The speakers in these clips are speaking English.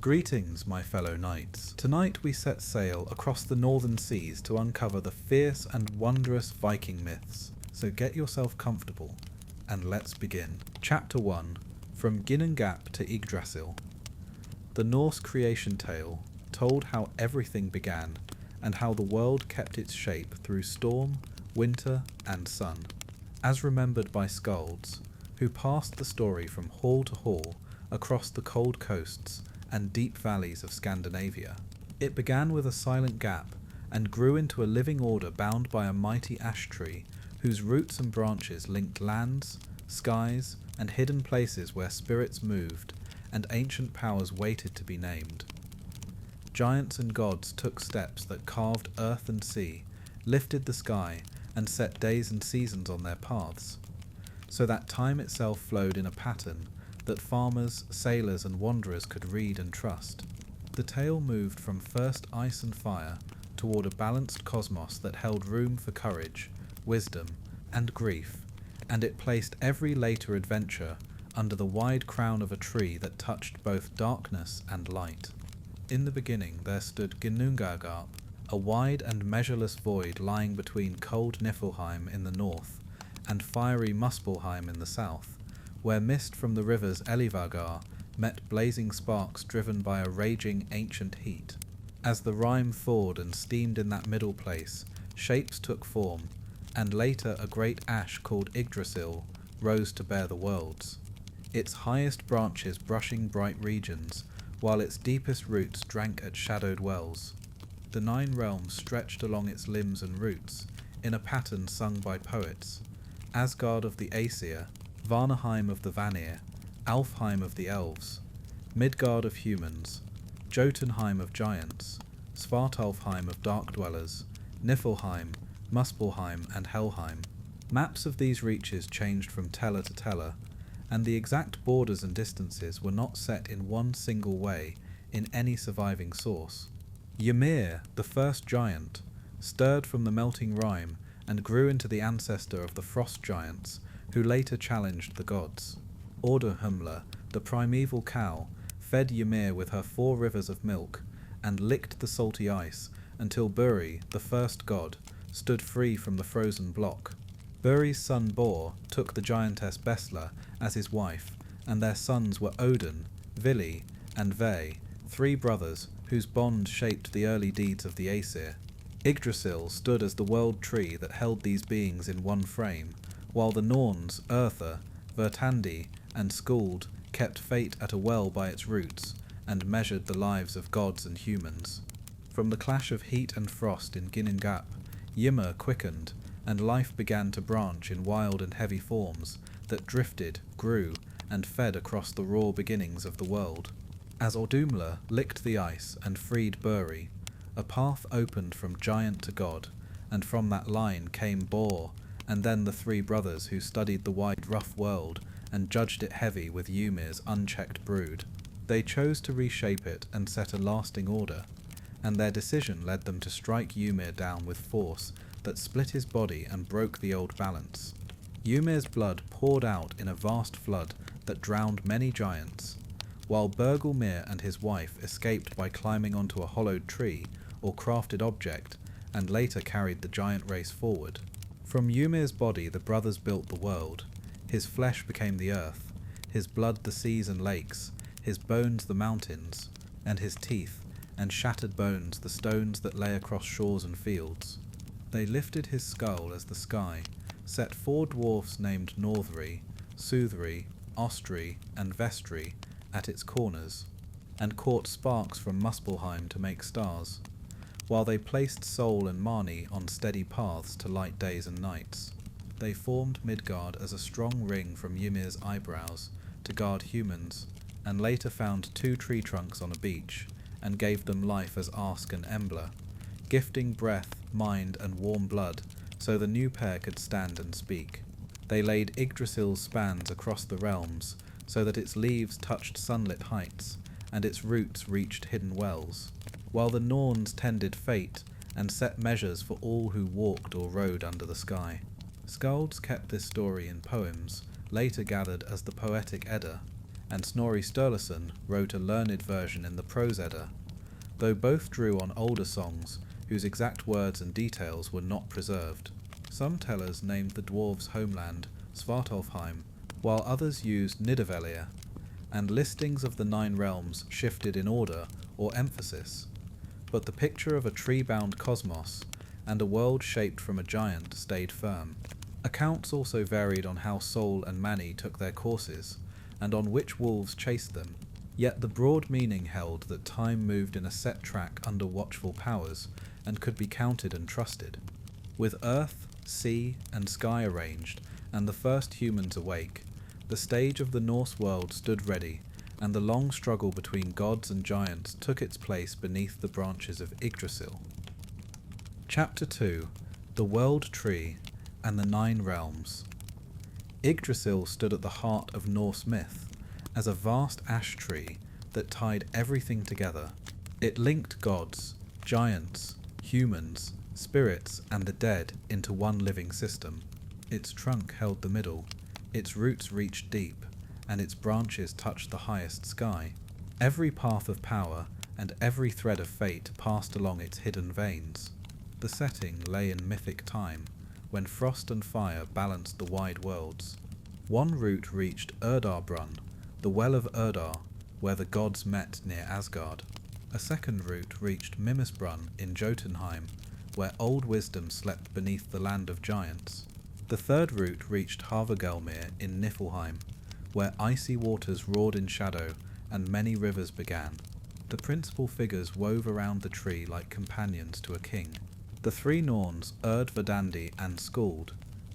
Greetings, my fellow knights. Tonight we set sail across the northern seas to uncover the fierce and wondrous Viking myths. So get yourself comfortable, and let's begin. Chapter 1. From Ginnungagap to Yggdrasil. The Norse creation tale told how everything began, and how the world kept its shape through storm, winter, and sun. As remembered by skalds, who passed the story from hall to hall across the cold coasts and deep valleys of Scandinavia. It began with a silent gap and grew into a living order bound by a mighty ash tree whose roots and branches linked lands, skies, and hidden places where spirits moved and ancient powers waited to be named. Giants and gods took steps that carved earth and sea, lifted the sky, and set days and seasons on their paths, so that time itself flowed in a pattern that farmers, sailors, and wanderers could read and trust. The tale moved from first ice and fire toward a balanced cosmos that held room for courage, wisdom, and grief, and it placed every later adventure under the wide crown of a tree that touched both darkness and light. In the beginning there stood Ginnungagap, a wide and measureless void lying between cold Niflheim in the north and fiery Muspelheim in the south, where mist from the rivers Elivagar met blazing sparks driven by a raging ancient heat. As the rime thawed and steamed in that middle place, shapes took form, and later a great ash called Yggdrasil rose to bear the worlds, its highest branches brushing bright regions, while its deepest roots drank at shadowed wells. The 9 realms stretched along its limbs and roots, in a pattern sung by poets: Asgard of the Aesir, Vanaheim of the Vanir, Alfheim of the Elves, Midgard of humans, Jotunheim of giants, Svartalfheim of dark dwellers, Niflheim, Muspelheim, and Helheim. Maps of these reaches changed from teller to teller, and the exact borders and distances were not set in one single way in any surviving source. Ymir, the first giant, stirred from the melting rime and grew into the ancestor of the frost giants, who later challenged the gods. Ordahumla, the primeval cow, fed Ymir with her 4 rivers of milk, and licked the salty ice until Buri, the first god, stood free from the frozen block. Buri's son Bor took the giantess Besla as his wife, and their sons were Odin, Vili, and Ve, 3 brothers whose bond shaped the early deeds of the Aesir. Yggdrasil stood as the world tree that held these beings in one frame, while the Norns, Eartha, Vertandi, and Skuld kept fate at a well by its roots, and measured the lives of gods and humans. From the clash of heat and frost in Ginnungagap, Ymir quickened, and life began to branch in wild and heavy forms that drifted, grew, and fed across the raw beginnings of the world. As Ordumla licked the ice and freed Buri, a path opened from giant to god, and from that line came Bor, and then the 3 brothers who studied the wide rough world and judged it heavy with Ymir's unchecked brood. They chose to reshape it and set a lasting order, and their decision led them to strike Ymir down with force that split his body and broke the old balance. Ymir's blood poured out in a vast flood that drowned many giants, while Bergelmir and his wife escaped by climbing onto a hollowed tree or crafted object, and later carried the giant race forward. From Ymir's body the brothers built the world. His flesh became the earth, his blood the seas and lakes, his bones the mountains, and his teeth and shattered bones the stones that lay across shores and fields. They lifted his skull as the sky, set 4 dwarfs named Northri, Suthri, Ostri, and Vestri at its corners, and caught sparks from Muspelheim to make stars, while they placed Sol and Mani on steady paths to light days and nights. They formed Midgard as a strong ring from Ymir's eyebrows to guard humans, and later found 2 tree trunks on a beach, and gave them life as Ask and Embla, gifting breath, mind, and warm blood so the new pair could stand and speak. They laid Yggdrasil's spans across the realms so that its leaves touched sunlit heights, and its roots reached hidden wells, while the Norns tended fate and set measures for all who walked or rode under the sky. Skalds kept this story in poems, later gathered as the Poetic Edda, and Snorri Sturluson wrote a learned version in the Prose Edda, though both drew on older songs whose exact words and details were not preserved. Some tellers named the dwarves' homeland Svartalfheim, while others used Nidavellir, and listings of the 9 realms shifted in order or emphasis, but the picture of a tree-bound cosmos and a world shaped from a giant stayed firm. Accounts also varied on how Sol and Mani took their courses, and on which wolves chased them, yet the broad meaning held that time moved in a set track under watchful powers, and could be counted and trusted. With earth, sea, and sky arranged, and the first humans awake, the stage of the Norse world stood ready, and the long struggle between gods and giants took its place beneath the branches of Yggdrasil. Chapter 2. The World Tree and the 9 Realms. Yggdrasil stood at the heart of Norse myth, as a vast ash tree that tied everything together. It linked gods, giants, humans, spirits, and the dead into one living system. Its trunk held the middle, its roots reached deep, and its branches touched the highest sky. Every path of power and every thread of fate passed along its hidden veins. The setting lay in mythic time, when frost and fire balanced the wide worlds. One route reached Urdarbrunn, the well of Urdar, where the gods met near Asgard. A second route reached Mimisbrunn in Jotunheim, where old wisdom slept beneath the land of giants. The third route reached Havagelmir in Niflheim, where icy waters roared in shadow and many rivers began. The principal figures wove around the tree like companions to a king. The 3 Norns, Urd, Verdandi, and Skuld,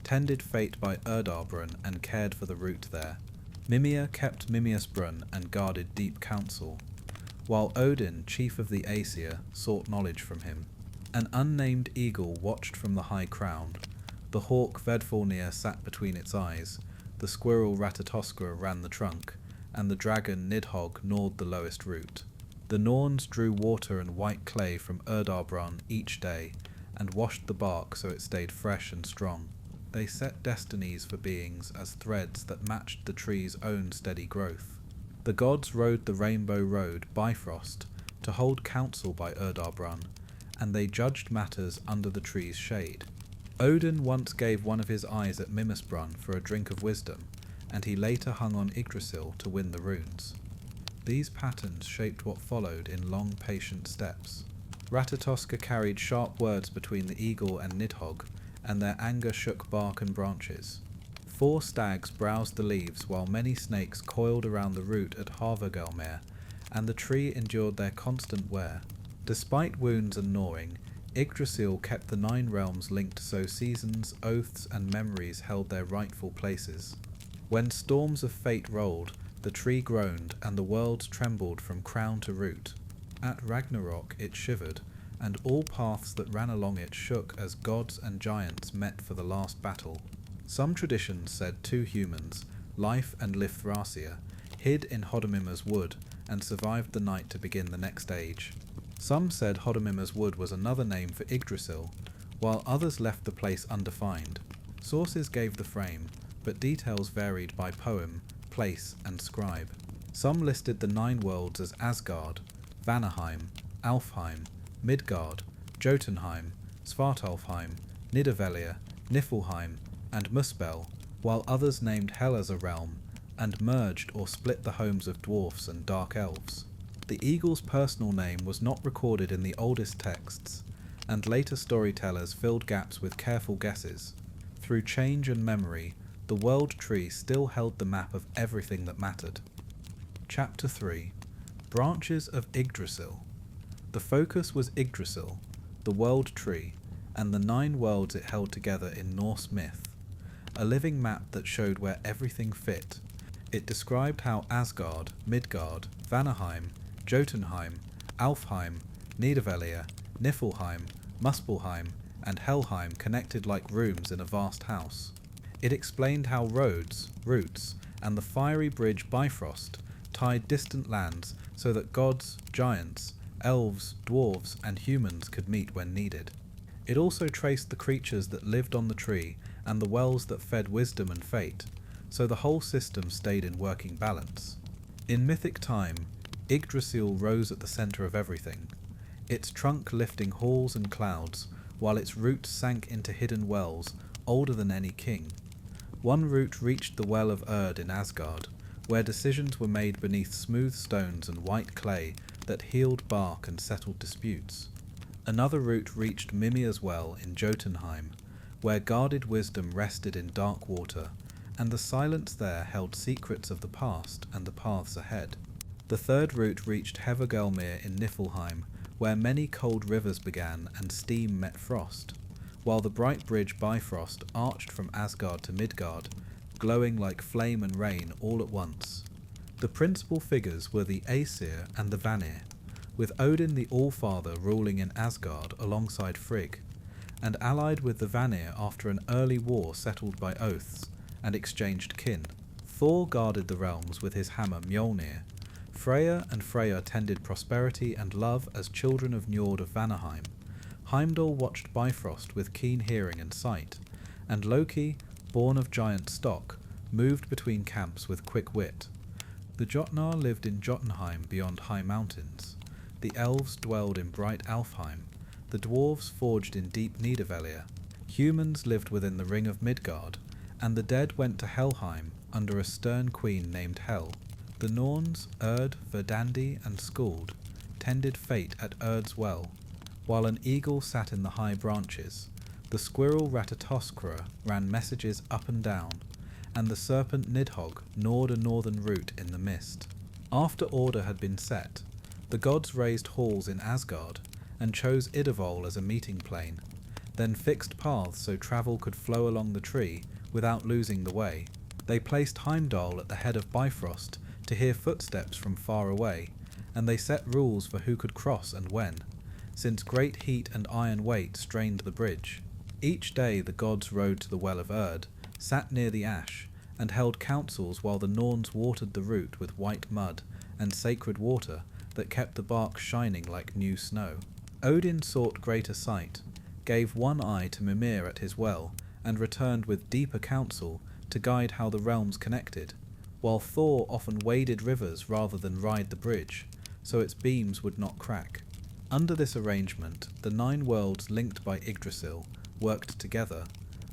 tended fate by Urdarbrunn and cared for the route there. Mimir kept Mimiasbrunn and guarded deep counsel, while Odin, chief of the Aesir, sought knowledge from him. An unnamed eagle watched from the high crown. The hawk Vedfalnir sat between its eyes, the squirrel Ratatoskr ran the trunk, and the dragon Nidhogg gnawed the lowest root. The Norns drew water and white clay from Urdarbrunn each day, and washed the bark so it stayed fresh and strong. They set destinies for beings as threads that matched the tree's own steady growth. The gods rode the rainbow road, Bifrost, to hold counsel by Urdarbrunn, and they judged matters under the tree's shade. Odin once gave one of his eyes at Mimisbrunn for a drink of wisdom, and he later hung on Yggdrasil to win the runes. These patterns shaped what followed in long, patient steps. Ratatoskr carried sharp words between the eagle and Nidhogg, and their anger shook bark and branches. 4 stags browsed the leaves while many snakes coiled around the root at Havagelmir, and the tree endured their constant wear. Despite wounds and gnawing, Yggdrasil kept the 9 realms linked so seasons, oaths, and memories held their rightful places. When storms of fate rolled, the tree groaned, and the worlds trembled from crown to root. At Ragnarök it shivered, and all paths that ran along it shook as gods and giants met for the last battle. Some traditions said 2 humans, Leif and Lifthrasir, hid in Hodamimir's wood and survived the night to begin the next age. Some said Hodamimir's wood was another name for Yggdrasil, while others left the place undefined. Sources gave the frame, but details varied by poem, place, and scribe. Some listed the 9 worlds as Asgard, Vanaheim, Alfheim, Midgard, Jotunheim, Svartalfheim, Nidavellir, Niflheim, and Muspel, while others named Hel as a realm, and merged or split the homes of dwarfs and dark elves. The eagle's personal name was not recorded in the oldest texts, and later storytellers filled gaps with careful guesses. Through change and memory, the world tree still held the map of everything that mattered. Chapter 3. Branches of Yggdrasil. The focus was Yggdrasil, the world tree, and the 9 worlds it held together in Norse myth. A living map that showed where everything fit. It described how Asgard, Midgard, Vanaheim, Jotunheim, Alfheim, Nidavellir, Niflheim, Muspelheim, and Helheim connected like rooms in a vast house. It explained how roads, routes, and the fiery bridge Bifrost tied distant lands so that gods, giants, elves, dwarves, and humans could meet when needed. It also traced the creatures that lived on the tree and the wells that fed wisdom and fate, so the whole system stayed in working balance. In mythic time, Yggdrasil rose at the centre of everything, its trunk lifting halls and clouds, while its roots sank into hidden wells older than any king. One root reached the well of Erd in Asgard, where decisions were made beneath smooth stones and white clay that healed bark and settled disputes. Another root reached Mimir's well in Jotunheim, where guarded wisdom rested in dark water, and the silence there held secrets of the past and the paths ahead. The third route reached Hvergelmir in Niflheim, where many cold rivers began and steam met frost, while the bright bridge Bifrost arched from Asgard to Midgard, glowing like flame and rain all at once. The principal figures were the Aesir and the Vanir, with Odin the Allfather ruling in Asgard alongside Frigg, and allied with the Vanir after an early war settled by oaths and exchanged kin. Thor guarded the realms with his hammer Mjolnir. Freya and Freyja tended prosperity and love as children of Njord of Vanaheim. Heimdall watched Bifrost with keen hearing and sight, and Loki, born of giant stock, moved between camps with quick wit. The Jotnar lived in Jotunheim beyond high mountains. The elves dwelled in bright Alfheim. The dwarves forged in deep Nidavellir. Humans lived within the ring of Midgard, and the dead went to Helheim under a stern queen named Hel. The Norns, Erd, Verdandi, and Skuld tended fate at Erd's well, while an eagle sat in the high branches. The squirrel Ratatoskra ran messages up and down, and the serpent Nidhogg gnawed a northern root in the mist. After order had been set, the gods raised halls in Asgard, and chose Idavol as a meeting plane, then fixed paths so travel could flow along the tree without losing the way. They placed Heimdall at the head of Bifrost to hear footsteps from far away, and they set rules for who could cross and when, since great heat and iron weight strained the bridge. Each day the gods rode to the well of Erd, sat near the ash, and held councils while the Norns watered the root with white mud and sacred water that kept the bark shining like new snow. Odin sought greater sight, gave one eye to Mimir at his well, and returned with deeper counsel to guide how the realms connected, while Thor often waded rivers rather than ride the bridge, so its beams would not crack. Under this arrangement, the 9 worlds linked by Yggdrasil worked together,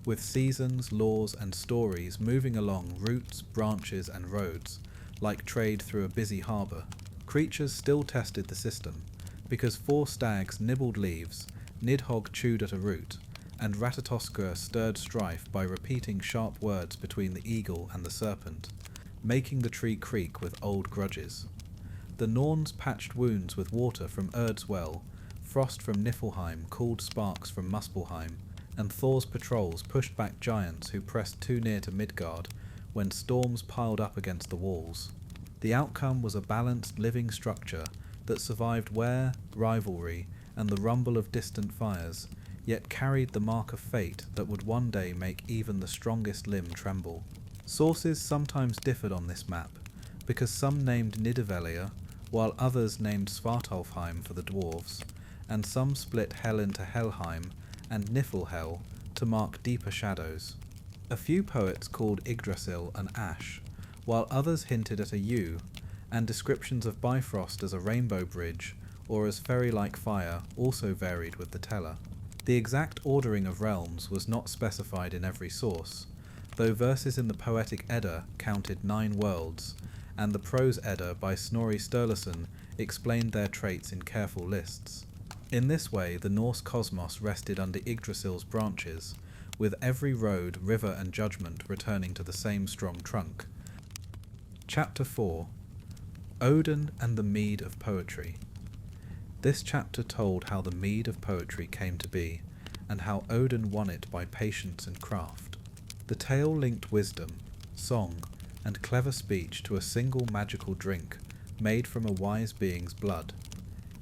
with seasons, laws, and stories moving along routes, branches, and roads, like trade through a busy harbour. Creatures still tested the system, because 4 stags nibbled leaves, Nidhogg chewed at a root, and Ratatoskra stirred strife by repeating sharp words between the eagle and the serpent, making the tree creak with old grudges. The Norns patched wounds with water from Erd's well, frost from Niflheim cooled sparks from Muspelheim, and Thor's patrols pushed back giants who pressed too near to Midgard when storms piled up against the walls. The outcome was a balanced living structure that survived wear, rivalry, and the rumble of distant fires, yet carried the mark of fate that would one day make even the strongest limb tremble. Sources sometimes differed on this map, because some named Nidavellir, while others named Svartalfheim for the dwarves, and some split Hel into Helheim and Niflhel to mark deeper shadows. A few poets called Yggdrasil an ash, while others hinted at a yew, and descriptions of Bifrost as a rainbow bridge or as fairy-like fire also varied with the teller. The exact ordering of realms was not specified in every source, though verses in the Poetic Edda counted 9 worlds, and the Prose Edda by Snorri Sturluson explained their traits in careful lists. In this way, the Norse cosmos rested under Yggdrasil's branches, with every road, river, and judgment returning to the same strong trunk. Chapter 4. Odin and the Mead of Poetry. This chapter told how the mead of poetry came to be, and how Odin won it by patience and craft. The tale linked wisdom, song, and clever speech to a single magical drink, made from a wise being's blood.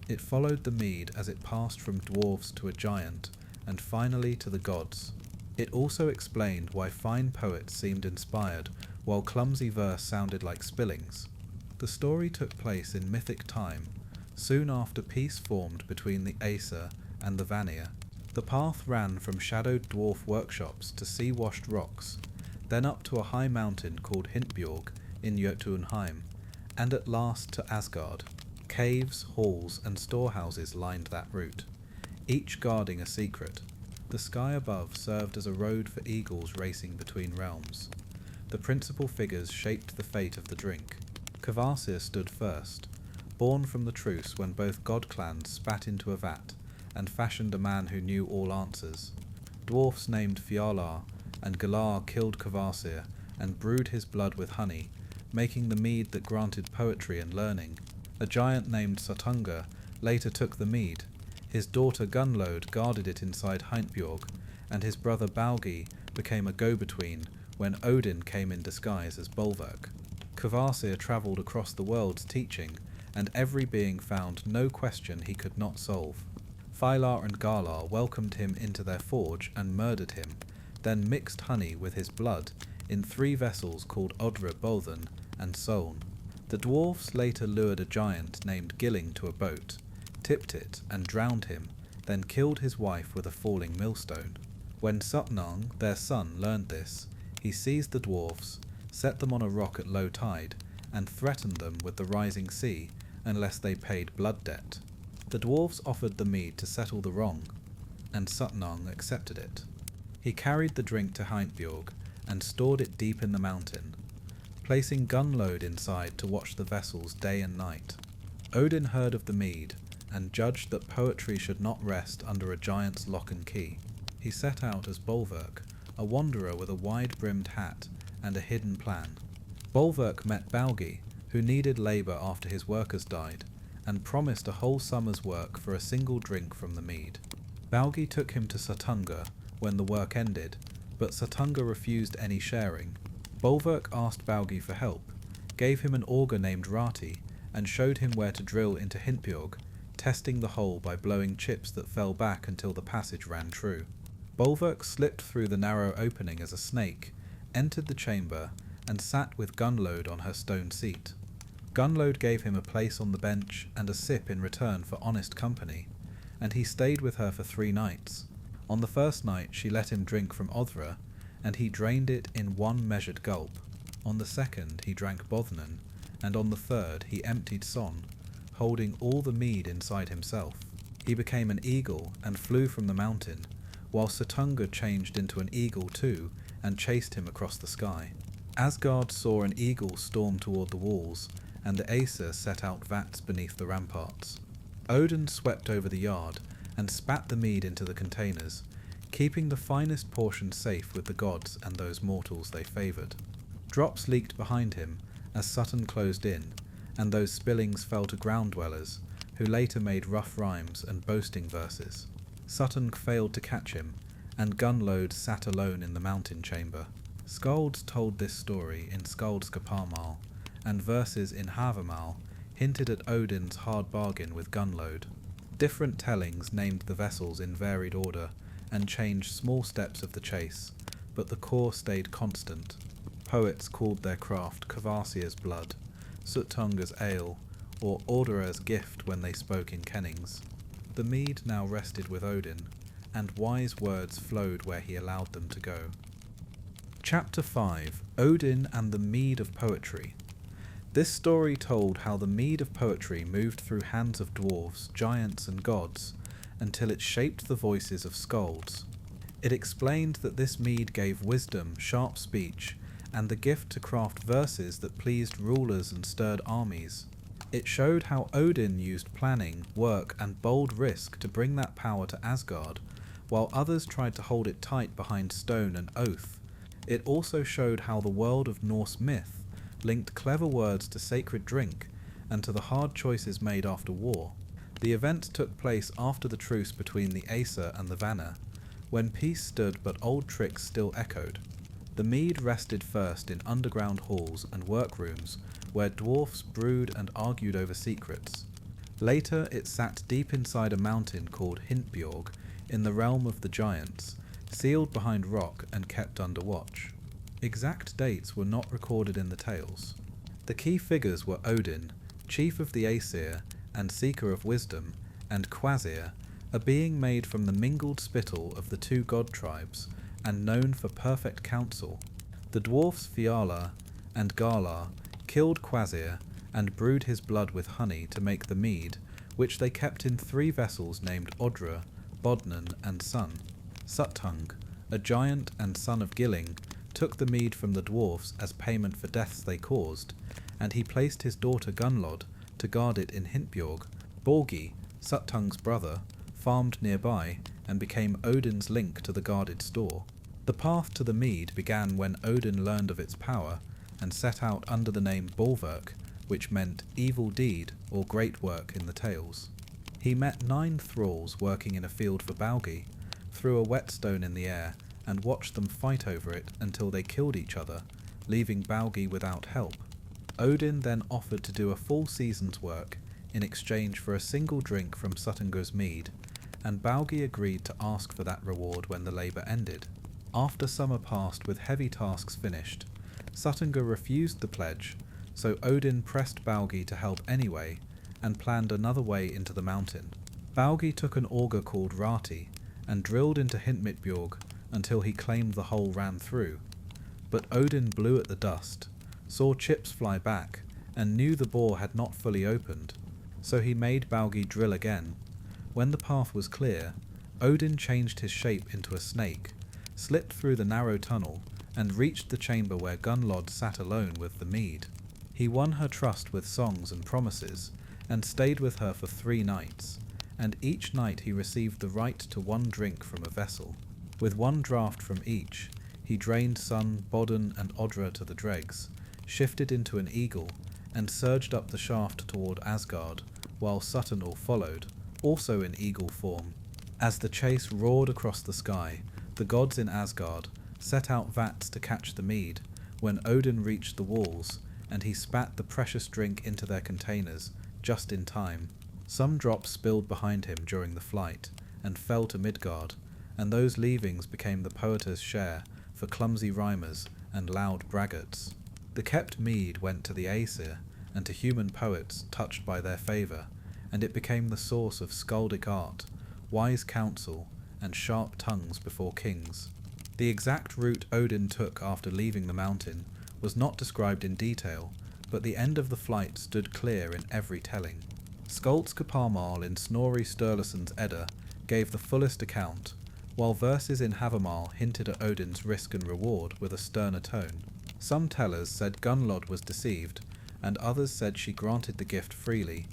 It followed the mead as it passed from dwarves to a giant, and finally to the gods. It also explained why fine poets seemed inspired, while clumsy verse sounded like spillings. The story took place in mythic time, soon after peace formed between the Aesir and the Vanir. The path ran from shadowed dwarf workshops to sea-washed rocks, then up to a high mountain called Hintbjorg in Jotunheim, and at last to Asgard. Caves, halls, and storehouses lined that route, each guarding a secret. The sky above served as a road for eagles racing between realms. The principal figures shaped the fate of the drink. Kvasir stood first, born from the truce when both god clans spat into a vat and fashioned a man who knew all answers. Dwarfs named Fjalar and Galar killed Kvasir and brewed his blood with honey, making the mead that granted poetry and learning. A giant named Suttungr later took the mead. His daughter Gunnlode guarded it inside Hindbjorg, and his brother Baugi became a go-between when Odin came in disguise as Bolverk. Kvasir travelled across the worlds teaching, and every being found no question he could not solve. Fylar and Galar welcomed him into their forge and murdered him, then mixed honey with his blood in 3 vessels called Odre Bolthen and Soln. The dwarfs later lured a giant named Gilling to a boat, tipped it and drowned him, then killed his wife with a falling millstone. When Sutnang, their son, learned this, he seized the dwarfs, set them on a rock at low tide, and threatened them with the rising sea unless they paid blood debt. The dwarfs offered the mead to settle the wrong, and Sutnang accepted it. He carried the drink to Hindbjorg and stored it deep in the mountain, placing Gunnlode inside to watch the vessels day and night. Odin heard of the mead and judged that poetry should not rest under a giant's lock and key. He set out as Bolverk, a wanderer with a wide-brimmed hat and a hidden plan. Bolverk met Baugi, who needed labour after his workers died, and promised a whole summer's work for a single drink from the mead. Baugi took him to Suttungr when the work ended, but Suttungr refused any sharing. Bolverk asked Baugi for help, gave him an auger named Rati, and showed him where to drill into Hindbjorg, testing the hole by blowing chips that fell back until the passage ran true. Bolverk slipped through the narrow opening as a snake, entered the chamber, and sat with Gunnlode on her stone seat. Gunnlode gave him a place on the bench and a sip in return for honest company, and he stayed with her for 3 nights. On the first night she let him drink from Odhra, and he drained it in 1 measured gulp. On the second he drank Bothnan, and on the third he emptied Son, holding all the mead inside himself. He became an eagle and flew from the mountain, while Suttungr changed into an eagle too and chased him across the sky. Asgard saw an eagle storm toward the walls, and the Aesir set out vats beneath the ramparts. Odin swept over the yard and spat the mead into the containers, keeping the finest portion safe with the gods and those mortals they favoured. Drops leaked behind him as Sutton closed in, and those spillings fell to ground dwellers, who later made rough rhymes and boasting verses. Sutton failed to catch him, and Gunnlode sat alone in the mountain chamber. Skalds told this story in Skaldskaparmal, and verses in Havamal hinted at Odin's hard bargain with Gunnlode. Different tellings named the vessels in varied order and changed small steps of the chase, but the core stayed constant. Poets called their craft Kvasir's blood, Suttungr's ale, or Orderer's gift when they spoke in kennings. The mead now rested with Odin, and wise words flowed where he allowed them to go. Chapter 5: Odin and the Mead of Poetry. This story told how the mead of poetry moved through hands of dwarves, giants, and gods, until it shaped the voices of skalds. It explained that this mead gave wisdom, sharp speech, and the gift to craft verses that pleased rulers and stirred armies. It showed how Odin used planning, work, and bold risk to bring that power to Asgard, while others tried to hold it tight behind stone and oath. It also showed how the world of Norse myth linked clever words to sacred drink and to the hard choices made after war. The event took place after the truce between the Aesir and the Vanir, when peace stood but old tricks still echoed. The mead rested first in underground halls and workrooms where dwarfs brewed and argued over secrets. Later it sat deep inside a mountain called Hindbjorg in the realm of the giants, sealed behind rock and kept under watch. Exact dates were not recorded in the tales. The key figures were Odin, chief of the Aesir and seeker of wisdom, and Kvasir, a being made from the mingled spittle of the 2 god tribes and known for perfect counsel. The dwarfs Fjalar and Galar killed Kvasir and brewed his blood with honey to make the mead, which they kept in 3 vessels named Odra, Bodnan, and Sun. Suttung, a giant and son of Gilling, took the mead from the dwarfs as payment for deaths they caused, and he placed his daughter Gunnlod to guard it in Hintbjorg. Borgi, Suttung's brother, farmed nearby and became Odin's link to the guarded store. The path to the mead began when Odin learned of its power and set out under the name Bolverk, which meant evil deed or great work in the tales. He met 9 thralls working in a field for Baugi, threw a whetstone in the air and watched them fight over it until they killed each other, leaving Baugi without help. Odin then offered to do a full season's work in exchange for a single drink from Suttungr's mead, and Baugi agreed to ask for that reward when the labour ended. After summer passed with heavy tasks finished, Suttungr refused the pledge, so Odin pressed Baugi to help anyway, and planned another way into the mountain. Baugi took an auger called Rati, and drilled into Hintmidbjorg until he claimed the hole ran through. But Odin blew at the dust, saw chips fly back, and knew the bore had not fully opened, so he made Baugi drill again. When the path was clear, Odin changed his shape into a snake, slipped through the narrow tunnel, and reached the chamber where Gunnlod sat alone with the mead. He won her trust with songs and promises, and stayed with her for 3 nights, and each night he received the right to 1 drink from a vessel. With 1 draught from each, he drained Sun, Bodden, and Odra to the dregs, shifted into an eagle, and surged up the shaft toward Asgard, while Sutturnal followed, also in eagle form. As the chase roared across the sky, the gods in Asgard set out vats to catch the mead, when Odin reached the walls, and he spat the precious drink into their containers, just in time. Some drops spilled behind him during the flight, and fell to Midgard, and those leavings became the poeter's share for clumsy rhymers and loud braggarts. The kept mead went to the Aesir, and to human poets touched by their favour, and it became the source of skaldic art, wise counsel, and sharp tongues before kings. The exact route Odin took after leaving the mountain was not described in detail, but the end of the flight stood clear in every telling. Skaldskaparmal in Snorri Sturluson's Edda gave the fullest account, while verses in Havamal hinted at Odin's risk and reward with a sterner tone. Some tellers said Gunnlod was deceived, and others said she granted the gift freely.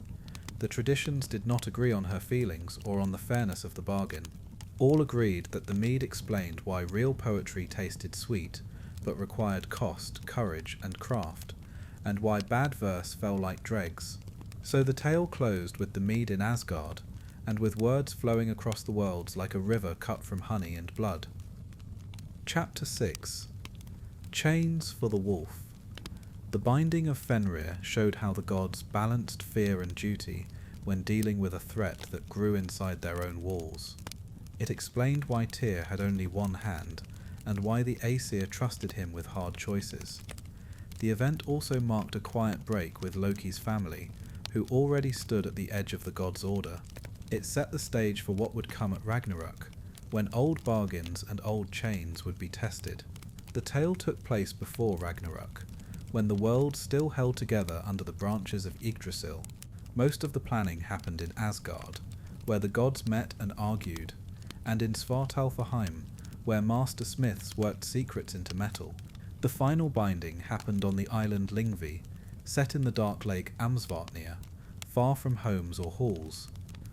The traditions did not agree on her feelings or on the fairness of the bargain. All agreed that the mead explained why real poetry tasted sweet, but required cost, courage, and craft, and why bad verse fell like dregs. So the tale closed with the mead in Asgard, and with words flowing across the worlds like a river cut from honey and blood. Chapter 6. Chains for the Wolf. The binding of Fenrir showed how the gods balanced fear and duty when dealing with a threat that grew inside their own walls. It explained why Tyr had only 1 hand, and why the Aesir trusted him with hard choices. The event also marked a quiet break with Loki's family, who already stood at the edge of the gods' order. It set the stage for what would come at Ragnarök, when old bargains and old chains would be tested. The tale took place before Ragnarök, when the world still held together under the branches of Yggdrasil. Most of the planning happened in Asgard, where the gods met and argued, and in Svartalfaheim, where master smiths worked secrets into metal. The final binding happened on the island Lyngvi, set in the dark lake Amsvartnir, far from homes or halls.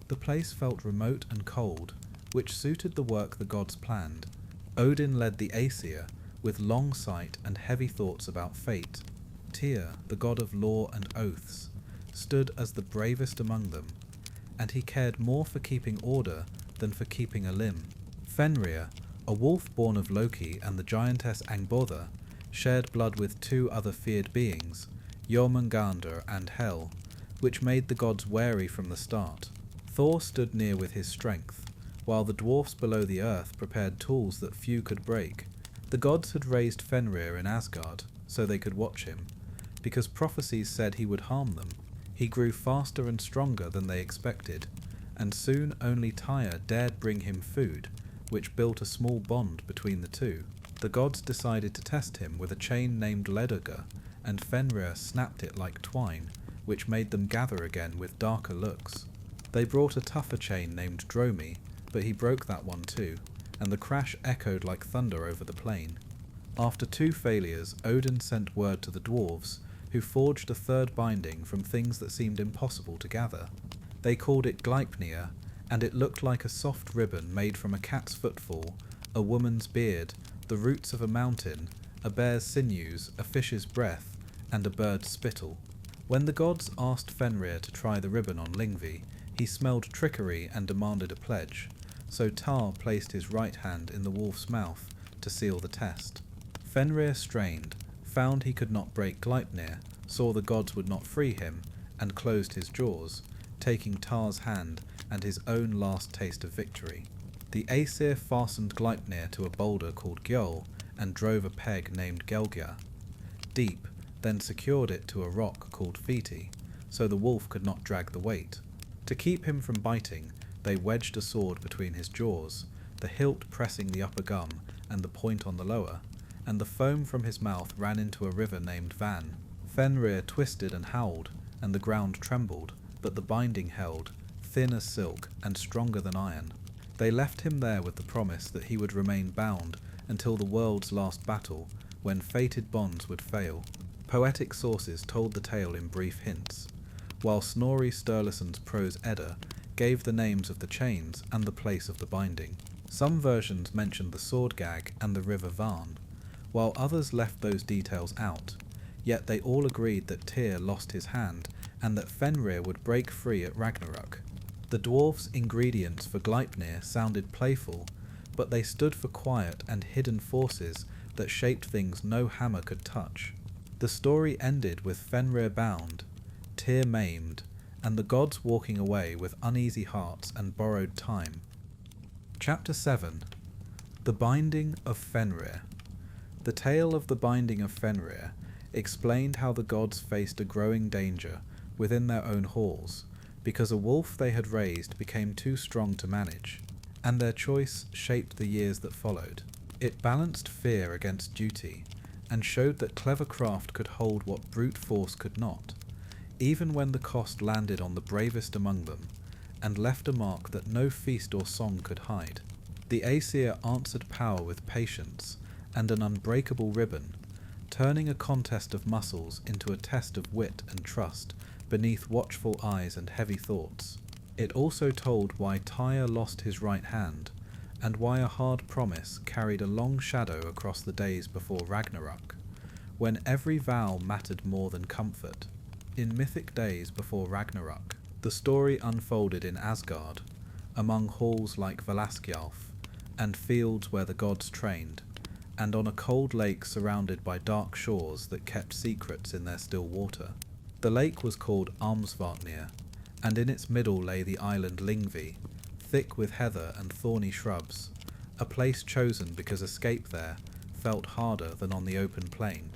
The place felt remote and cold, which suited the work the gods planned. Odin led the Aesir, with long sight and heavy thoughts about fate. Tyr, the god of law and oaths, stood as the bravest among them, and he cared more for keeping order than for keeping a limb. Fenrir, a wolf born of Loki and the giantess Angbotha, shared blood with 2 other feared beings, Jormungandr and Hel, which made the gods wary from the start. Thor stood near with his strength, while the dwarfs below the earth prepared tools that few could break. The gods had raised Fenrir in Asgard, so they could watch him, because prophecies said he would harm them. He grew faster and stronger than they expected, and soon only Tyr dared bring him food, which built a small bond between the 2. The gods decided to test him with a chain named Ledurga, and Fenrir snapped it like twine, which made them gather again with darker looks. They brought a tougher chain named Dromi, but he broke that one too, and the crash echoed like thunder over the plain. After 2 failures, Odin sent word to the dwarves, who forged a third binding from things that seemed impossible to gather. They called it Gleipnir, and it looked like a soft ribbon made from a cat's footfall, a woman's beard, the roots of a mountain, a bear's sinews, a fish's breath, and a bird's spittle. When the gods asked Fenrir to try the ribbon on Lyngvi, he smelled trickery and demanded a pledge, so Tar placed his right hand in the wolf's mouth to seal the test. Fenrir strained, found he could not break Gleipnir, saw the gods would not free him, and closed his jaws, taking Tar's hand and his own last taste of victory. The Aesir fastened Gleipnir to a boulder called Gjöll and drove a peg named Gelgja deep, then secured it to a rock called Fiti, so the wolf could not drag the weight. To keep him from biting, they wedged a sword between his jaws, the hilt pressing the upper gum and the point on the lower, and the foam from his mouth ran into a river named Van. Fenrir twisted and howled, and the ground trembled, but the binding held, thin as silk and stronger than iron. They left him there with the promise that he would remain bound until the world's last battle, when fated bonds would fail. Poetic sources told the tale in brief hints, while Snorri Sturluson's prose Edda gave the names of the chains and the place of the binding. Some versions mentioned the sword gag and the river Varn, while others left those details out, yet they all agreed that Tyr lost his hand and that Fenrir would break free at Ragnarök. The dwarves' ingredients for Gleipnir sounded playful, but they stood for quiet and hidden forces that shaped things no hammer could touch. The story ended with Fenrir bound, Tyr maimed, and the gods walking away with uneasy hearts and borrowed time. Chapter 7. The Binding of Fenrir. The tale of the Binding of Fenrir explained how the gods faced a growing danger within their own halls, because a wolf they had raised became too strong to manage, and their choice shaped the years that followed. It balanced fear against duty, and showed that clever craft could hold what brute force could not, even when the cost landed on the bravest among them, and left a mark that no feast or song could hide. The Aesir answered power with patience and an unbreakable ribbon, turning a contest of muscles into a test of wit and trust beneath watchful eyes and heavy thoughts. It also told why Tyr lost his right hand, and why a hard promise carried a long shadow across the days before Ragnarök, when every vow mattered more than comfort. In mythic days before Ragnarök, the story unfolded in Asgard, among halls like Valaskjalf, and fields where the gods trained, and on a cold lake surrounded by dark shores that kept secrets in their still water. The lake was called Almsvartnir, and in its middle lay the island Lyngvi, thick with heather and thorny shrubs, a place chosen because escape there felt harder than on the open plain.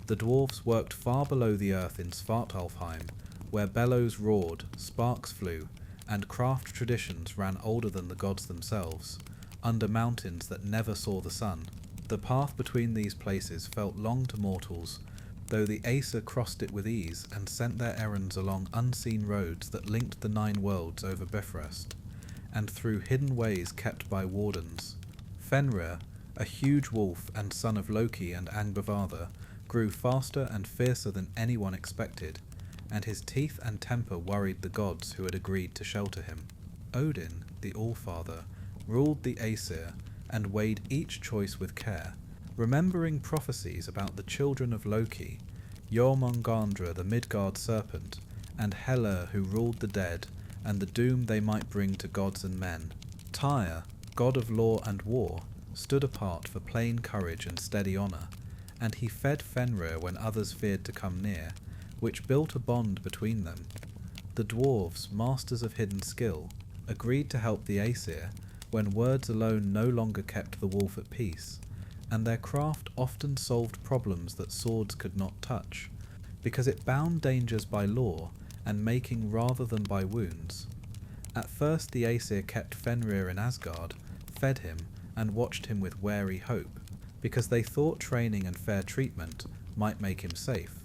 The dwarves worked far below the earth in Svartalfheim, where bellows roared, sparks flew, and craft traditions ran older than the gods themselves, under mountains that never saw the sun. The path between these places felt long to mortals, though the Aesir crossed it with ease and sent their errands along unseen roads that linked the 9 worlds over Bifrost, and through hidden ways kept by wardens. Fenrir, a huge wolf and son of Loki and Angbavardr, grew faster and fiercer than anyone expected, and his teeth and temper worried the gods who had agreed to shelter him. Odin, the Allfather, ruled the Aesir and weighed each choice with care, remembering prophecies about the children of Loki, Jormungandr the Midgard serpent, and Hela who ruled the dead, and the doom they might bring to gods and men. Tyr, god of law and war, stood apart for plain courage and steady honour, and he fed Fenrir when others feared to come near, which built a bond between them. The dwarves, masters of hidden skill, agreed to help the Aesir when words alone no longer kept the wolf at peace, and their craft often solved problems that swords could not touch, because it bound dangers by law and making rather than by wounds. At first the Aesir kept Fenrir in Asgard, fed him, and watched him with wary hope, because they thought training and fair treatment might make him safe.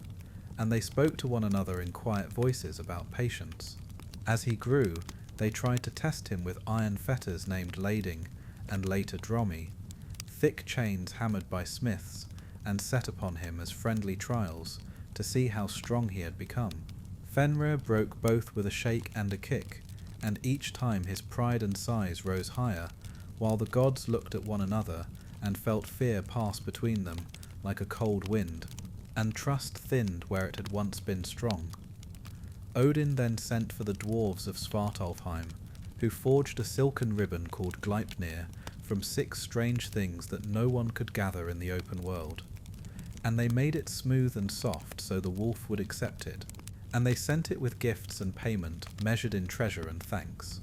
and they spoke to one another in quiet voices about patience. As he grew, they tried to test him with iron fetters named lading, and later dromi, thick chains hammered by smiths and set upon him as friendly trials to see how strong he had become. Fenrir broke both with a shake and a kick, and each time his pride and size rose higher, while the gods looked at one another and felt fear pass between them like a cold wind, and trust thinned where it had once been strong. Odin then sent for the dwarves of Svartalfheim, who forged a silken ribbon called Gleipnir from 6 strange things that no one could gather in the open world. And they made it smooth and soft so the wolf would accept it, and they sent it with gifts and payment measured in treasure and thanks.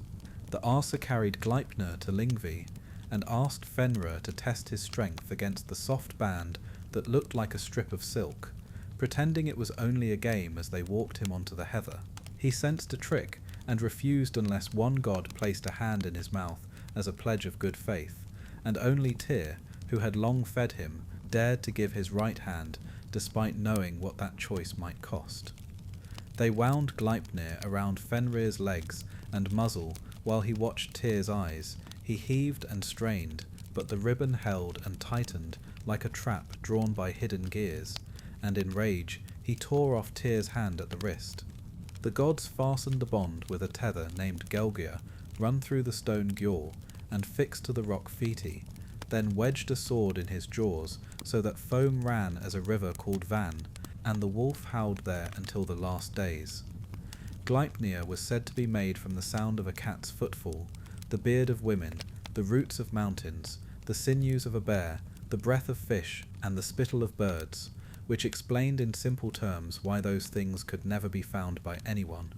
The Asa carried Gleipnir to Lyngvi and asked Fenrir to test his strength against the soft band that looked like a strip of silk, pretending it was only a game as they walked him onto the heather. He sensed a trick and refused unless one god placed a hand in his mouth as a pledge of good faith, and only Tyr, who had long fed him, dared to give his right hand despite knowing what that choice might cost. They wound Gleipnir around Fenrir's legs and muzzle while he watched Tyr's eyes. He heaved and strained, but the ribbon held and tightened like a trap drawn by hidden gears, and in rage he tore off Tyr's hand at the wrist. The gods fastened the bond with a tether named Gelgir run through the stone Gjor and fixed to the rock Fiti, then wedged a sword in his jaws so that foam ran as a river called Van, and the wolf howled there until the last days. Gleipnir was said to be made from the sound of a cat's footfall, the beard of women, the roots of mountains, the sinews of a bear, the breath of fish, and the spittle of birds, which explained in simple terms why those things could never be found by anyone.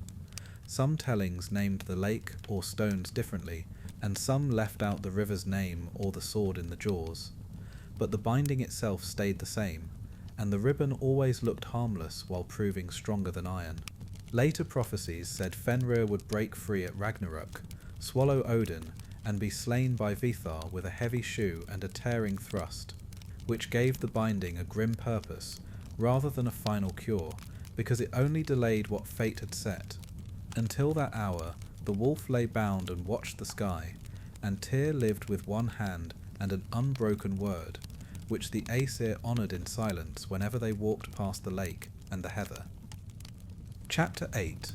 Some tellings named the lake or stones differently, and some left out the river's name or the sword in the jaws. But the binding itself stayed the same, and the ribbon always looked harmless while proving stronger than iron. Later prophecies said Fenrir would break free at Ragnarök, swallow Odin, and be slain by Vithar with a heavy shoe and a tearing thrust, which gave the binding a grim purpose rather than a final cure, because it only delayed what fate had set. Until that hour, the wolf lay bound and watched the sky, and Tyr lived with one hand and an unbroken word, which the Aesir honoured in silence whenever they walked past the lake and the heather. Chapter 8.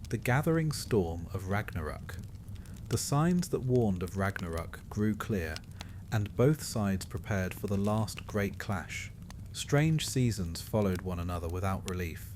The Gathering Storm of Ragnarök. The signs that warned of Ragnarök grew clear, and both sides prepared for the last great clash. Strange seasons followed one another without relief,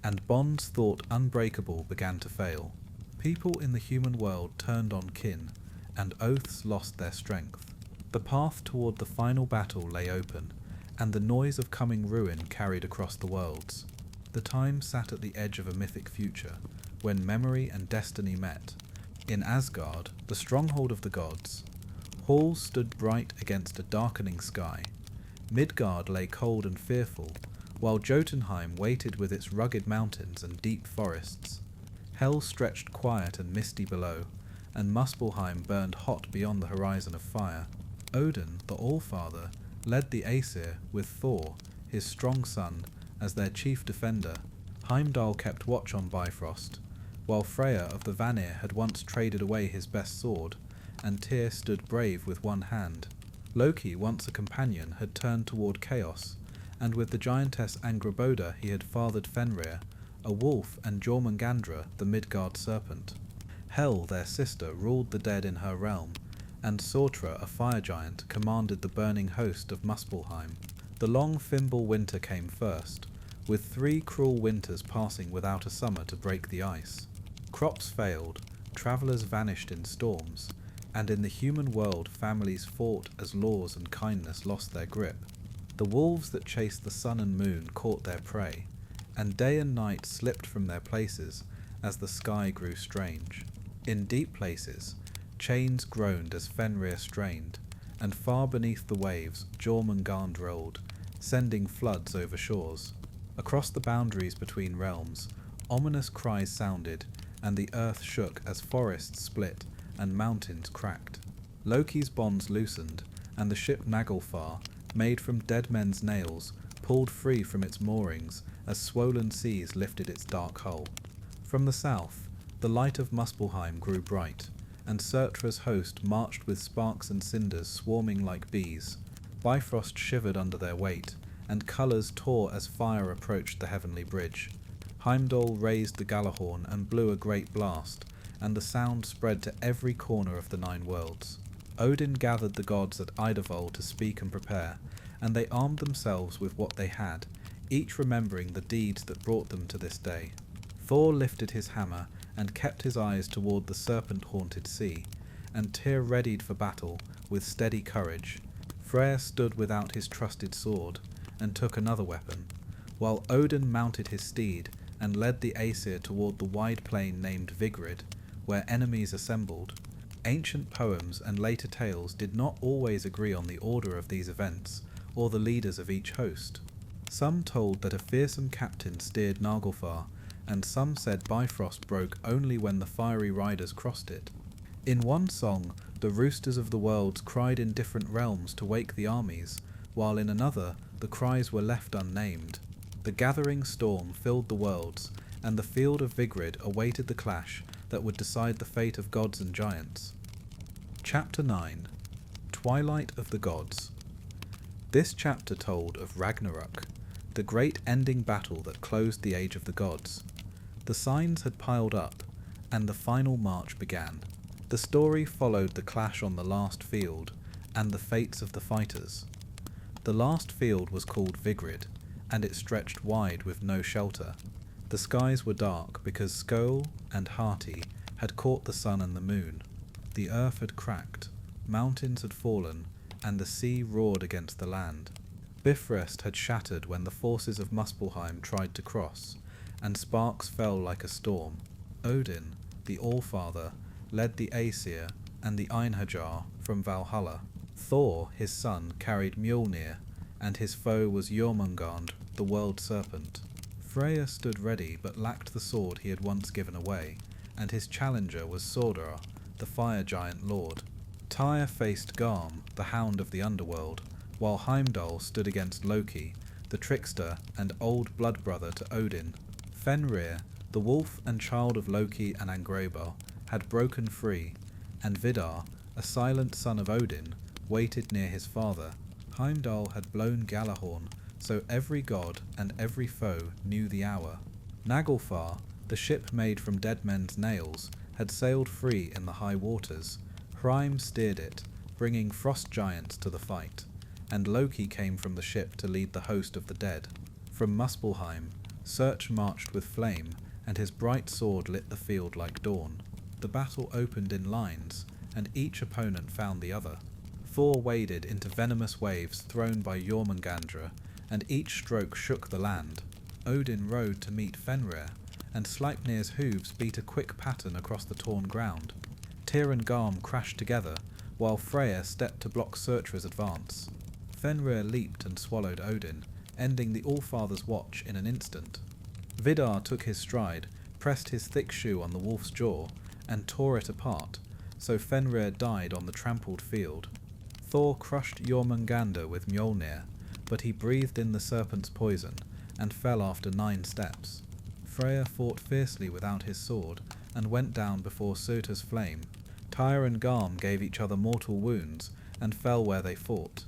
and bonds thought unbreakable began to fail. People in the human world turned on kin, and oaths lost their strength. The path toward the final battle lay open, and the noise of coming ruin carried across the worlds. The time sat at the edge of a mythic future, when memory and destiny met. In Asgard, the stronghold of the gods, halls stood bright against a darkening sky. Midgard lay cold and fearful, while Jotunheim waited with its rugged mountains and deep forests. Hel stretched quiet and misty below, and Muspelheim burned hot beyond the horizon of fire. Odin, the All-Father, led the Aesir with Thor, his strong son, as their chief defender. Heimdall kept watch on Bifrost, while Freyr of the Vanir had once traded away his best sword, and Tyr stood brave with one hand. Loki, once a companion, had turned toward chaos, and with the giantess Angrboda he had fathered Fenrir, a wolf, and Jormungandr, the Midgard serpent. Hel, their sister, ruled the dead in her realm, and Surtra, a fire giant, commanded the burning host of Muspelheim. The long Fimbul winter came first, with 3 cruel winters passing without a summer to break the ice. Crops failed, travellers vanished in storms, and in the human world families fought as laws and kindness lost their grip. The wolves that chased the sun and moon caught their prey, and day and night slipped from their places as the sky grew strange. In deep places, chains groaned as Fenrir strained, and far beneath the waves Jormungand rolled, sending floods over shores. Across the boundaries between realms, ominous cries sounded, and the earth shook as forests split and mountains cracked. Loki's bonds loosened, and the ship Naglfar, made from dead men's nails, pulled free from its moorings as swollen seas lifted its dark hull. From the south, the light of Muspelheim grew bright, and Surtra's host marched with sparks and cinders swarming like bees. Bifrost shivered under their weight, and colours tore as fire approached the heavenly bridge. Heimdall raised the Galahorn and blew a great blast, and the sound spread to every corner of the 9 worlds. Odin gathered the gods at Idavol to speak and prepare, and they armed themselves with what they had, each remembering the deeds that brought them to this day. Thor lifted his hammer and kept his eyes toward the serpent-haunted sea, and Tyr readied for battle with steady courage. Freyr stood without his trusted sword, and took another weapon, while Odin mounted his steed and led the Aesir toward the wide plain named Vigrid, where enemies assembled. Ancient poems and later tales did not always agree on the order of these events, or the leaders of each host. Some told that a fearsome captain steered Naglfar, and some said Bifrost broke only when the fiery riders crossed it. In one song, the roosters of the worlds cried in different realms to wake the armies, while in another, the cries were left unnamed. The gathering storm filled the worlds, and the field of Vigrid awaited the clash that would decide the fate of gods and giants. Chapter 9 Twilight of the Gods. This chapter told of Ragnarök, the great ending battle that closed the Age of the Gods. The signs had piled up, and the final march began. The story followed the clash on the last field, and the fates of the fighters. The last field was called Vigrid, and it stretched wide with no shelter. The skies were dark because Skoll and Hati had caught the sun and the moon. The earth had cracked, mountains had fallen, and the sea roared against the land. Bifrost had shattered when the forces of Muspelheim tried to cross, and sparks fell like a storm. Odin, the Allfather, led the Aesir and the Einherjar from Valhalla. Thor, his son, carried Mjolnir, and his foe was Jormungand, the world serpent. Freyr stood ready but lacked the sword he had once given away, and his challenger was Sordar, the fire giant lord. Tyr faced Garm, the hound of the underworld, while Heimdall stood against Loki, the trickster and old blood brother to Odin. Fenrir, the wolf and child of Loki and Angrboda, had broken free, and Vidar, a silent son of Odin, waited near his father. Heimdall had blown Galahorn, so every god and every foe knew the hour. Naglfar, the ship made from dead men's nails, had sailed free in the high waters. Hrym steered it, bringing frost giants to the fight, and Loki came from the ship to lead the host of the dead. From Muspelheim, Surtr marched with flame, and his bright sword lit the field like dawn. The battle opened in lines, and each opponent found the other. Thor waded into venomous waves thrown by Jormungandr, and each stroke shook the land. Odin rode to meet Fenrir, and Sleipnir's hooves beat a quick pattern across the torn ground. Tyr and Garm crashed together, while Freyr stepped to block Surtra's advance. Fenrir leaped and swallowed Odin, ending the Allfather's watch in an instant. Vidar took his stride, pressed his thick shoe on the wolf's jaw, and tore it apart, so Fenrir died on the trampled field. Thor crushed Jormungandr with Mjolnir, but he breathed in the serpent's poison, and fell after 9 steps. Freyr fought fiercely without his sword, and went down before Surtr's flame. Tyr and Garm gave each other mortal wounds, and fell where they fought.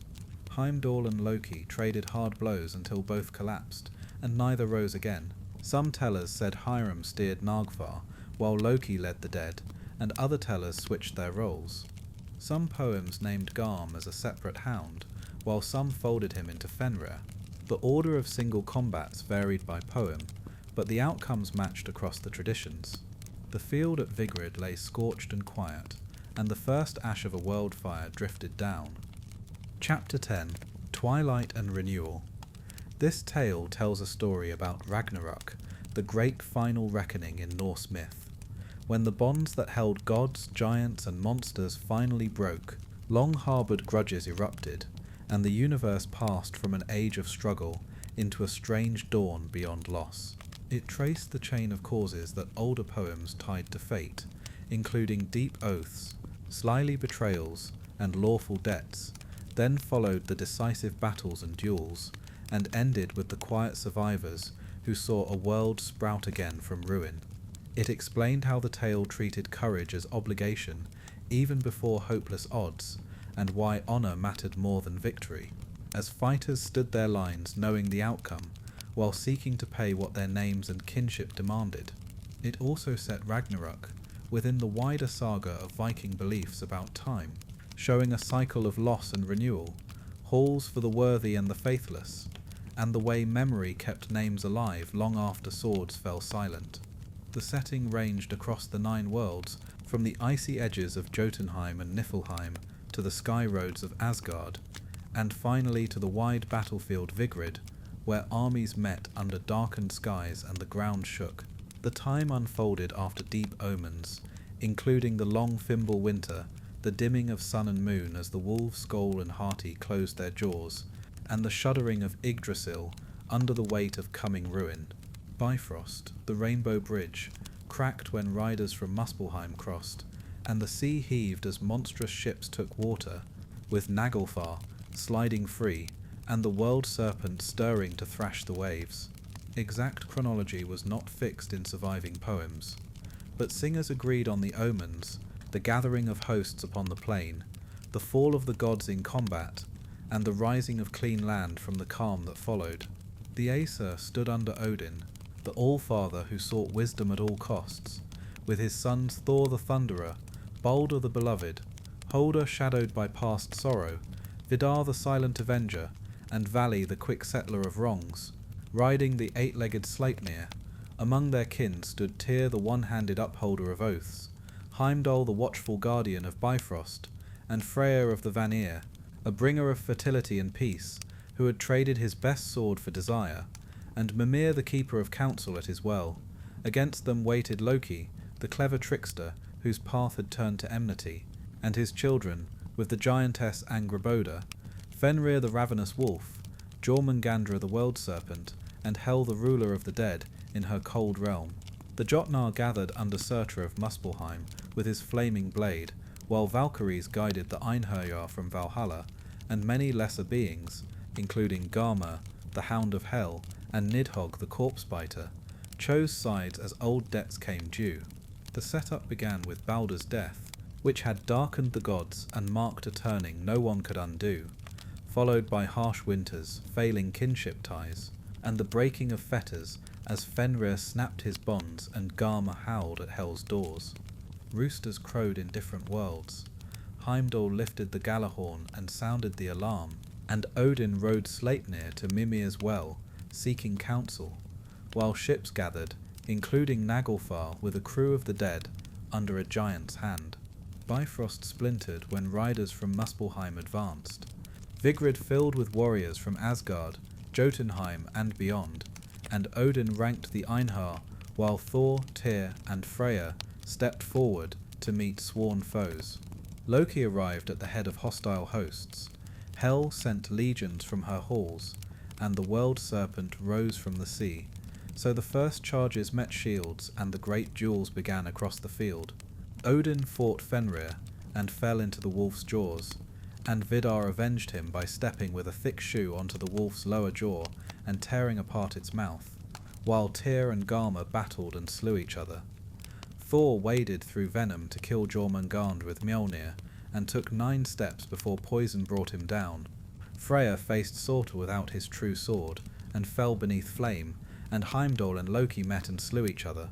Heimdall and Loki traded hard blows until both collapsed, and neither rose again. Some tellers said Hyrm steered Naglfar, while Loki led the dead, and other tellers switched their roles. Some poems named Garm as a separate hound, while some folded him into Fenrir. The order of single combats varied by poem, but the outcomes matched across the traditions. The field at Vigrid lay scorched and quiet, and the first ash of a world fire drifted down. Chapter 10 Twilight and Renewal. This tale tells a story about Ragnarök, the great final reckoning in Norse myth. When the bonds that held gods, giants and monsters finally broke, long-harboured grudges erupted, and the universe passed from an age of struggle into a strange dawn beyond loss. It traced the chain of causes that older poems tied to fate, including deep oaths, slyly betrayals, and lawful debts, then followed the decisive battles and duels, and ended with the quiet survivors who saw a world sprout again from ruin. It explained how the tale treated courage as obligation even before hopeless odds, and why honor mattered more than victory, as fighters stood their lines knowing the outcome, while seeking to pay what their names and kinship demanded. It also set Ragnarök within the wider saga of Viking beliefs about time, showing a cycle of loss and renewal, halls for the worthy and the faithless, and the way memory kept names alive long after swords fell silent. The setting ranged across the 9 worlds, from the icy edges of Jotunheim and Niflheim to the sky roads of Asgard, and finally to the wide battlefield Vigrid, where armies met under darkened skies and the ground shook. The time unfolded after deep omens, including the long Fimbul winter, the dimming of sun and moon as the wolf, Skoll and Hati closed their jaws, and the shuddering of Yggdrasil under the weight of coming ruin. Bifrost, the rainbow bridge, cracked when riders from Muspelheim crossed, and the sea heaved as monstrous ships took water, with Naglfar sliding free, and the world serpent stirring to thrash the waves. Exact chronology was not fixed in surviving poems, but singers agreed on the omens, the gathering of hosts upon the plain, the fall of the gods in combat, and the rising of clean land from the calm that followed. The Aesir stood under Odin, the All-Father who sought wisdom at all costs, with his sons Thor the Thunderer, Balder the Beloved, Holder shadowed by past sorrow, Vidar the Silent Avenger, and Vali the quick settler of wrongs, riding the 8-legged Sleipnir. Among their kin stood Tyr the one-handed upholder of oaths, Heimdall the watchful guardian of Bifrost, and Freyr of the Vanir, a bringer of fertility and peace, who had traded his best sword for desire, and Mimir the keeper of counsel at his well. Against them waited Loki, the clever trickster, whose path had turned to enmity, and his children, with the giantess Angrboda, Fenrir the ravenous wolf, Jormungandr the world serpent, and Hel the ruler of the dead in her cold realm. The Jotnar gathered under Surtur of Muspelheim with his flaming blade, while Valkyries guided the Einherjar from Valhalla, and many lesser beings, including Garma, the Hound of Hell, and Nidhogg the Corpse-biter, chose sides as old debts came due. The setup began with Baldur's death, which had darkened the gods and marked a turning no one could undo, followed by harsh winters, failing kinship ties, and the breaking of fetters as Fenrir snapped his bonds and Garma howled at Hell's doors. Roosters crowed in different worlds. Heimdall lifted the Galahorn and sounded the alarm, and Odin rode Sleipnir to Mimir's well, seeking counsel, while ships gathered, including Naglfar with a crew of the dead, under a giant's hand. Bifrost splintered when riders from Muspelheim advanced. Vigrid filled with warriors from Asgard, Jotunheim and beyond, and Odin ranked the Einhar, while Thor, Tyr and Freyr stepped forward to meet sworn foes. Loki arrived at the head of hostile hosts. Hel sent legions from her halls, and the world serpent rose from the sea. So the first charges met shields, and the great duels began across the field. Odin fought Fenrir, and fell into the wolf's jaws, and Vidar avenged him by stepping with a thick shoe onto the wolf's lower jaw and tearing apart its mouth, while Tyr and Garma battled and slew each other. Thor waded through venom to kill Jormungandr with Mjolnir, and took 9 steps before poison brought him down. Freyr faced Surtur without his true sword, and fell beneath flame, and Heimdall and Loki met and slew each other.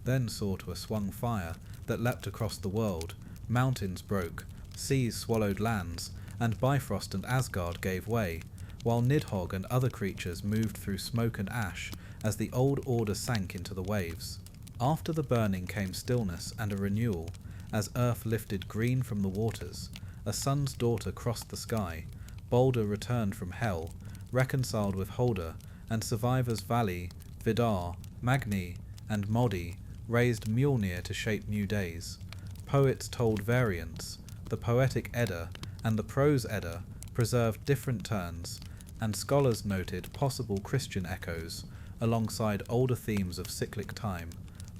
Then Surtur swung fire that leapt across the world, mountains broke, seas swallowed lands, and Bifrost and Asgard gave way, while Nidhogg and other creatures moved through smoke and ash as the old order sank into the waves. After the burning came stillness and a renewal, as earth lifted green from the waters. A sun's daughter crossed the sky, Balder returned from Hell, reconciled with Holder, and survivors Vali, Vidar, Magni, and Modi raised Mjolnir to shape new days. Poets told variants. The poetic Edda and the prose Edda preserved different turns, and scholars noted possible Christian echoes, alongside older themes of cyclic time,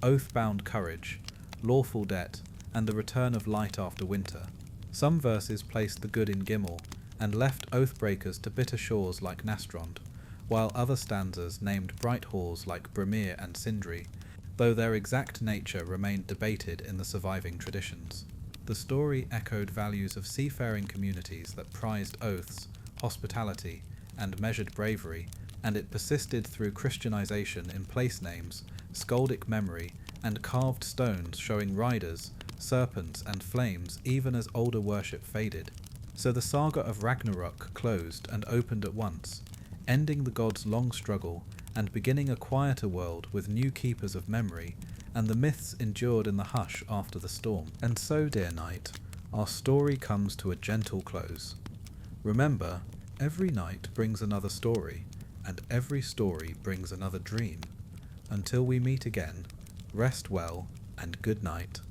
oath-bound courage, lawful debt, and the return of light after winter. Some verses placed the good in Gimel, and left oath-breakers to bitter shores like Nastrond, while other stanzas named bright halls like Brimir and Sindri, though their exact nature remained debated in the surviving traditions. The story echoed values of seafaring communities that prized oaths, hospitality, and measured bravery, and it persisted through Christianization in place names, skaldic memory, and carved stones showing riders, serpents, and flames even as older worship faded. So the saga of Ragnarök closed and opened at once, ending the gods' long struggle and beginning a quieter world with new keepers of memory, and the myths endured in the hush after the storm. And so, dear knight, our story comes to a gentle close. Remember, every night brings another story, and every story brings another dream. Until we meet again, rest well and good night.